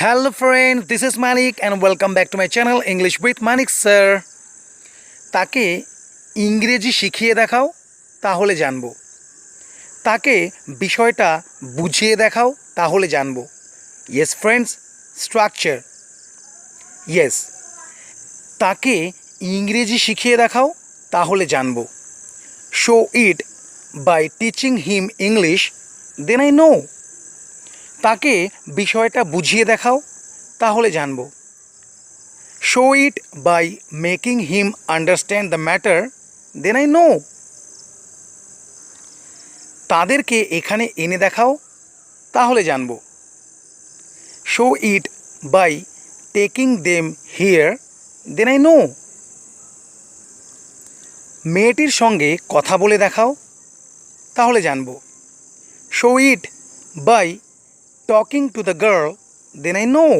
Hello friends, this is Manik and welcome back to my channel English with Manik sir. তাকে ইংরেজি শিখিয়ে দেখাও তাহলে জানবো। তাকে বিষয়টা বুঝিয়ে দেখাও তাহলে জানবো। Yes friends, structure. Yes. তাকে ইংরেজি শিখিয়ে দেখাও তাহলে জানবো। Show it by teaching him English, then I know. তাকে বিষয়টা বুঝিয়ে দেখাও তাহলে জানবো। Show it by making him understand the matter, then I know. তাদেরকে এখানে এনে দেখাও তাহলে জানবো। Show it by taking them here, then I know. মেয়েটির সঙ্গে কথা বলে দেখাও তাহলে জানবো। Show it by talking to the girl, then I know.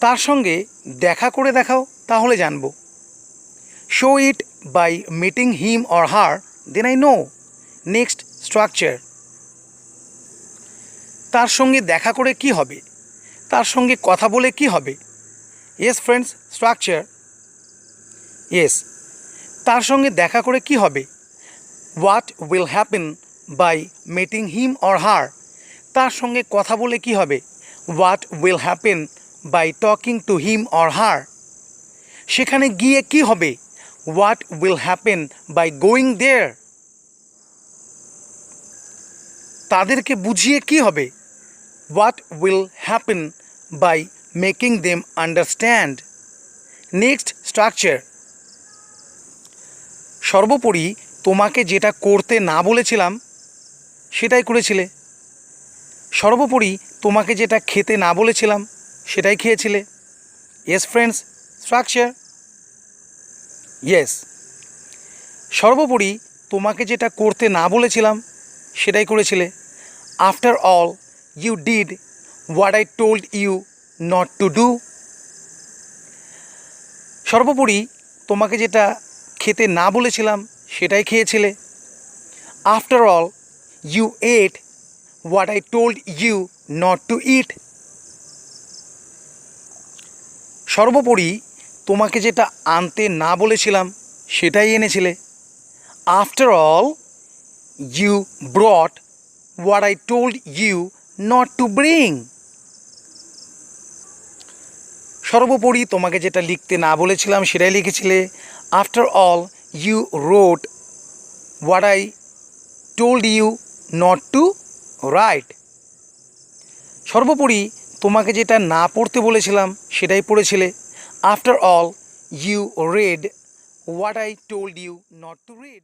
তার সঙ্গে দেখা করে দেখাও তাহলে জানবো। Show it by meeting him or her, then I know. Next, structure. তার সঙ্গে দেখা করে কি হবে? তার সঙ্গে কথা বলে কি হবে? Yes friends, structure. Yes. তার সঙ্গে দেখা করে কি হবে? What will happen by meeting him or her? তার সঙ্গে কথা বলে কি হবে? What will happen by talking to him or her? সেখানে গিয়ে কি হবে? What will happen by going there? তাদেরকে বুঝিয়ে কি হবে? What will happen by making them understand? Next, structure. সর্বোপরি তোমাকে যেটা করতে না বলেছিলাম সেটাই করেছিলে। সর্বোপরি তোমাকে যেটা খেতে না বলেছিলাম সেটাই খেয়েছিলে। Yes friends, structure. ইয়েস। সর্বোপরি তোমাকে যেটা করতে না বলেছিলাম সেটাই করেছিলে। After all you did what I told you not to do. সর্বোপরি তোমাকে যেটা খেতে না বলেছিলাম সেটাই খেয়েছিলে। After all you ate what I told you not to eat. সর্বোপরি তোমাকে যেটা আনতে না বলেছিলাম সেটাই এনেছিলে। After all, you brought what I told you not to bring. সর্বোপরি তোমাকে যেটা লিখতে না বলেছিলাম সেটাই লিখেছিলে। After all, you wrote what I told you not to write. সর্বোপরি তোমাকে যেটা না পড়তে বলেছিলাম সেটাই পড়েছিলে। After all, you read what I told you not to read.